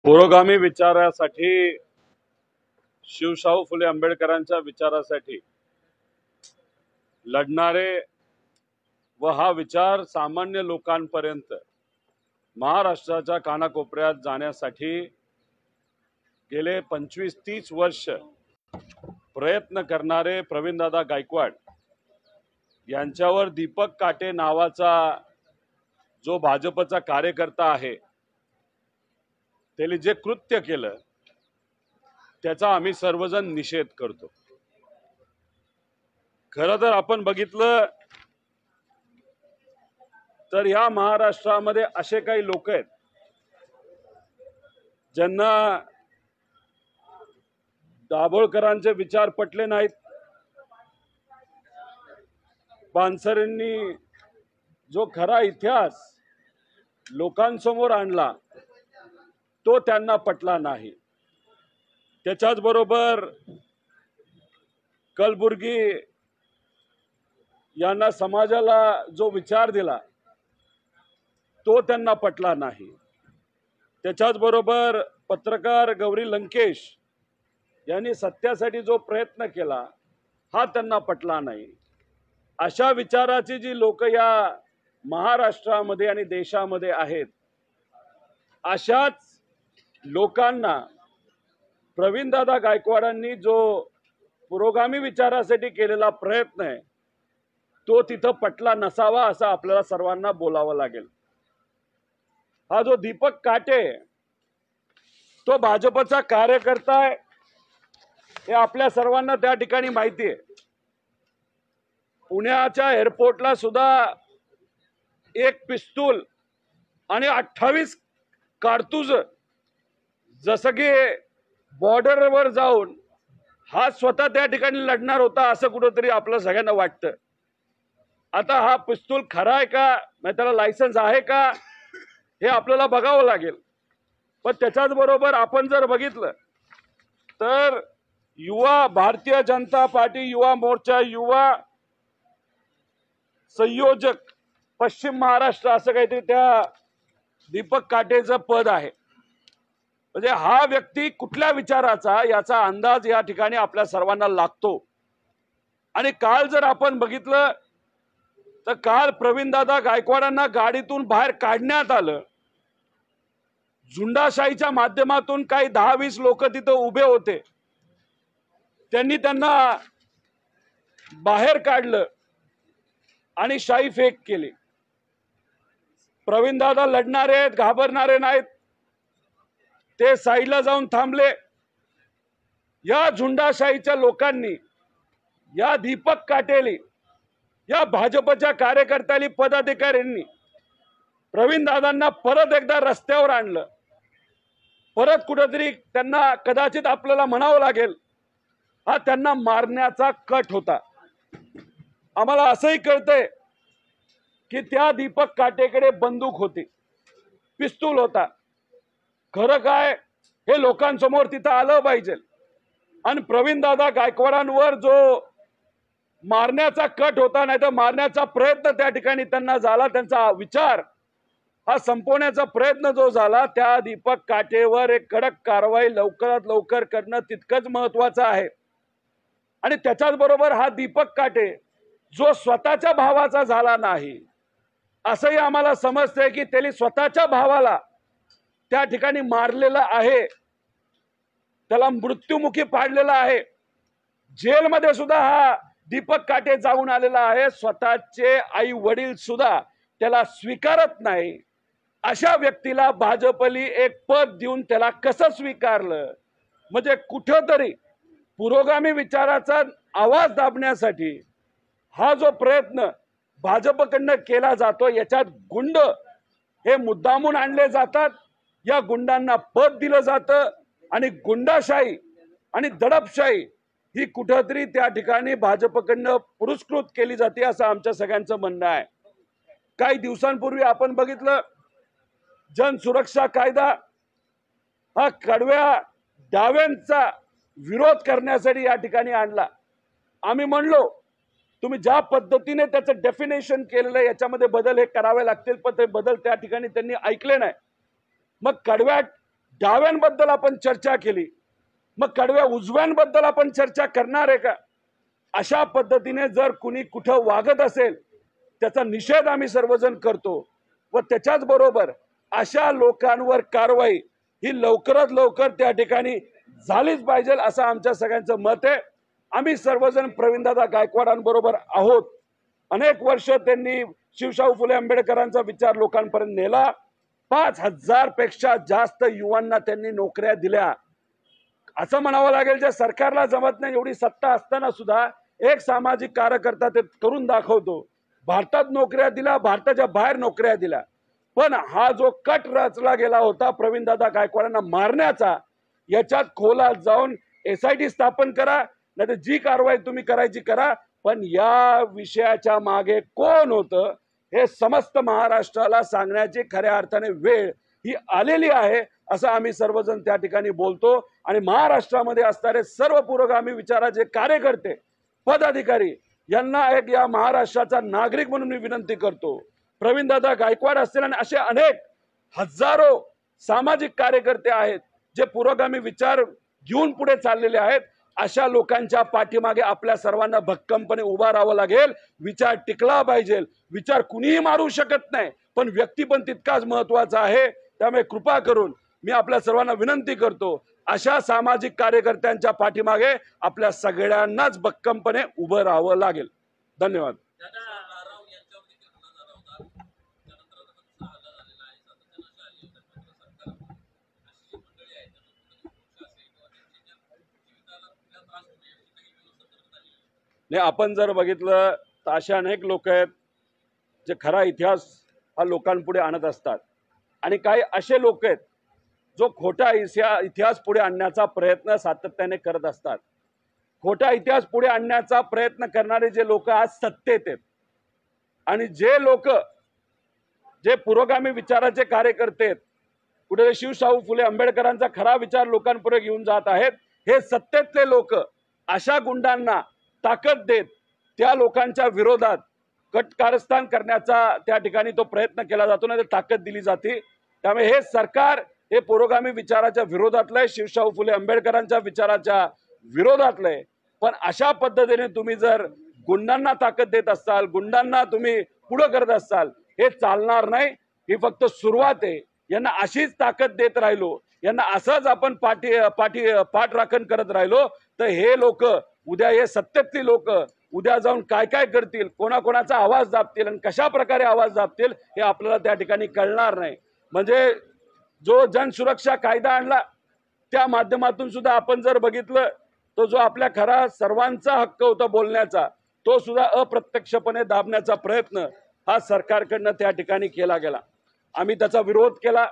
पुरोगामी विचारासाठी, शिवशाहू फुले आंबेडकरांच्या विचारासाठी लढणारे व हा विचार सामान्य लोकांपर्यंत महाराष्ट्राच्या कानाकोपऱ्यात जाण्यासाठी गेले 25-30 वर्ष प्रयत्न करणारे प्रवीणदादा गायकवाड यांच्यावर दीपक काटे नावाचा जो भाजपचा कार्यकर्ता आहे त्याने जे कृत्य केलं त्याचा आम्ही सर्वजण निषेध करतो। खरं तर आपण बघितलं तर या महाराष्ट्रामध्ये असे काही लोक आहेत ज्यांना दाभोळकरांचे विचार पटले नाहीत, पानसरेंनी जो खरा इतिहास लोकांसमोर आणला तो त्यांना पटला नाही। त्याच्याच बरोबर कलबुर्गी यांना समाजाला जो विचार दिला तो त्यांना पटला नाही। त्याच्याच बरोबर पत्रकार गौरी लंकेश यांनी सत्यासाठी जो प्रयत्न केला हा त्यांना पटला नाही। अशा विचाराची जी लोक या महाराष्ट्रामध्ये आणि देशामध्ये आहेत अशाच लोकांना प्रवीणदादा गायकवाडांनी जो पुरोगामी विचारासाठी केलेला प्रयत्न आहे तो तिथं पटला नसावा असं आपल्याला सर्वांना बोलावं लागेल। हा जो दीपक काटे तो भाजपचा कार्यकर्ता आहे हे आपल्या सर्वांना त्या ठिकाणी माहिती आहे। पुण्याच्या एअरपोर्टला सुद्धा एक पिस्तूल आणि 28 कारतूज जसं की बॉर्डरवर जाऊन हा स्वतः त्या ठिकाणी लढणार होता असं कुठंतरी आपलं सगळ्यांना वाटतं। आता हा पिस्तूल खरा आहे का, त्याला लायसन्स आहे का हे आपल्याला बघावं लागेल। पण त्याच्याच बरोबर आपण जर बघितलं तर युवा भारतीय जनता पार्टी युवा मोर्चा युवा संयोजक पश्चिम महाराष्ट्र असं काहीतरी त्या दीपक काटेचं पद आहे। म्हणजे हा व्यक्ती कुठल्या विचाराचा याचा अंदाज या ठिकाणी आपल्या सर्वांना लागतो। आणि काल जर आपण बघितलं तर काल प्रवीणदादा गायकवाडांना गाडीतून बाहेर काढण्यात आलं। झुंडाशाहीच्या माध्यमातून काही 10-20 लोक तिथं उभे होते, त्यांनी त्यांना बाहेर काढलं आणि शाई फेक केली। प्रवीणदादा लढणारे आहेत, घाबरणारे नाहीत, ते साईडला जाऊन थांबले। या झुंडाशाहीच्या लोकांनी या दीपक काटेली या भाजपच्या कार्यकर्त्यांनी पदाधिकाऱ्यांनी प्रवीणदादांना परत एकदा रस्त्यावर आणलं। परत कुठेतरी त्यांना कदाचित आपल्याला म्हणावं लागेल हा त्यांना मारण्याचा कट होता। आम्हाला असंही कळतंय की त्या दीपक काटेकडे बंदूक होती, पिस्तूल होता। खरं काय हे लोकांसमोर तिथं आलं पाहिजे। आणि प्रवीणदादा गायकवाडांवर जो मारण्याचा कट होता नाही तर मारण्याचा प्रयत्न त्या ठिकाणी त्यांना झाला, त्यांचा विचार हा संपवण्याचा प्रयत्न जो झाला त्या दीपक काटेवर एक कडक कारवाई लवकरात लवकर करणं तितकंच महत्वाचं आहे। आणि त्याच्याच बरोबर हा दीपक काटे जो स्वतःच्या भावाचा झाला नाही असंही आम्हाला समजतंय की त्यांनी स्वतःच्या भावाला त्या ठिकाणी मारलेला आहे, त्याला मृत्युमुखी पाडलेला आहे। जेलमध्ये सुद्धा हा दीपक काटे जाऊन आलेला आहे। स्वतःचे आई वडील सुद्धा त्याला स्वीकारत नाही। अशा व्यक्तीला भाजपली एक पद देऊन त्याला कसं स्वीकारलं? म्हणजे कुठेतरी पुरोगामी विचाराचा आवाज दाबण्यासाठी हा जो प्रयत्न भाजपकडनं केला जातो याच्यात गुंड हे मुद्दामून आणले जातात, या गुंडांना पद दिलं जातं आणि गुंडाशाही आणि दडपशाही ही कुठेतरी त्या ठिकाणी भाजपकडनं पुरस्कृत केली जाते असं आमच्या सगळ्यांचं म्हणणं आहे। काही दिवसांपूर्वी आपण बघितलं जनसुरक्षा कायदा हा कडव्या डाव्यांचा विरोध करण्यासाठी या ठिकाणी आणला। आम्ही म्हणलो तुम्ही ज्या पद्धतीने त्याचं डेफिनेशन केलेलं याच्यामध्ये बदल हे करावे लागतील, पण ते बदल त्या ठिकाणी त्यांनी ऐकले नाही। मग कडव्या डाव्यांबद्दल आपण चर्चा केली, मग कडव्या उजव्यांबद्दल आपण चर्चा करणार आहे का? अशा पद्धतीने जर कुणी कुठं वागत असेल त्याचा निषेध आम्ही सर्वजण करतो व त्याच्याच बरोबर अशा लोकांवर कारवाई ही लवकरात लवकर त्या ठिकाणी झालीच पाहिजे असं आमच्या सगळ्यांचं मत आहे. आम्ही सर्वजण प्रवीणदादा गायकवाडांबरोबर आहोत. अनेक वर्ष त्यांनी शिवशाहू फुले आंबेडकरांचा विचार लोकांपर्यंत नेला. 5,000 पेक्षा जास्त युवांना त्यांनी नोकऱ्या दिल्या. असं म्हणावं लागेल, ज्या सरकारला जमत नाही एवढी सत्ता असताना सुद्धा एक सामाजिक कार्यकर्ता ते करून दाखवतो. भारतात नोकऱ्या दिल्या, भारताच्या बाहेर नोकऱ्या दिल्या. पण हा जो कट रचला गेला होता प्रवीणदादा गायकवाडांना मारण्याचा, याच्यात खोलात जाऊन SIT स्थापन करा, नाही तर जी कारवाई तुम्ही करायची करा, पण या विषयाच्या मागे कोण होतं हे समस्त महाराष्ट्राला सांगण्याची खऱ्या अर्थाने वेळ ही आलेली आहे असं आम्ही सर्वजण त्या ठिकाणी बोलतो. आणि महाराष्ट्रामध्ये असणारे सर्व पुरोगामी विचाराचे कार्यकर्ते, पदाधिकारी यांना एक या महाराष्ट्राचा नागरिक म्हणून मी विनंती करतो. प्रवीणदादा गायकवाड असतील आणि असे अनेक हजारो सामाजिक कार्यकर्ते आहेत जे पुरोगामी विचार घेऊन पुढे चाललेले आहेत. अशा लोकांच्या पाठीमागे आपल्या सर्वांना भक्कमपणे उभा राहावं लागेल. विचार टिकला पाहिजे. विचार कुणीही मारू शकत नाही, पण व्यक्ती पण तितकाच महत्वाचा आहे. त्यामुळे कृपा करून मी आपल्या सर्वांना विनंती करतो, अशा सामाजिक कार्यकर्त्यांच्या पाठीमागे आपल्या सगळ्यांनाच भक्कमपणे उभं राहावं लागेल. धन्यवाद. नाही, आपण जर बघितलं तर असे अनेक लोक आहेत जे खरा इतिहास हा लोकांपुढे आणत असतात आणि काही असे लोक आहेत जो खोटा इतिहास पुढे आणण्याचा प्रयत्न सातत्याने करत असतात. खोटा इतिहास पुढे आणण्याचा प्रयत्न करणारे जे लोक आज सत्तेत आहेत आणि जे लोक जे पुरोगामी विचाराचे कार्यकर्ते आहेत, कुठे शिवशाहू फुले आंबेडकरांचा खरा विचार लोकांपुढे घेऊन जात आहेत, हे सत्तेतले लोक अशा गुंडांना ताकद देत त्या लोकांच्या विरोधात कटकारस्थान करण्याचा त्या ठिकाणी तो प्रयत्न केला जातो, नाही ताकद दिली जाते. त्यामुळे हे सरकार हे पुरोगामी विचाराच्या विरोधातलंय, शिवशाहू फुले आंबेडकरांच्या विचाराच्या विरोधातलंय. पण अशा पद्धतीने तुम्ही जर गुंडांना ताकद देत असाल, गुंडांना तुम्ही पुढे करत असाल, हे चालणार नाही. ही फक्त सुरुवात आहे. यांना अशीच ताकद देत राहिलो, यांना असंच आपण पाठराखण करत राहिलो तर हे लोक उद्या, हे सत्तेतली लोक उद्या जाऊन काय काय करतील, कोणाकोणाचा आवाज दाबतील आणि कशा प्रकारे आवाज दाबतील हे आपल्याला त्या ठिकाणी कळणार नाही. म्हणजे जो जनसुरक्षा कायदा आणला त्या माध्यमातून सुद्धा आपण जर बघितलं तो जो आपल्या खरा सर्वांचा हक्क होता बोलण्याचा, तो सुद्धा अप्रत्यक्षपणे दाबण्याचा प्रयत्न हा सरकारकडनं त्या ठिकाणी केला गेला. आम्ही त्याचा विरोध केला.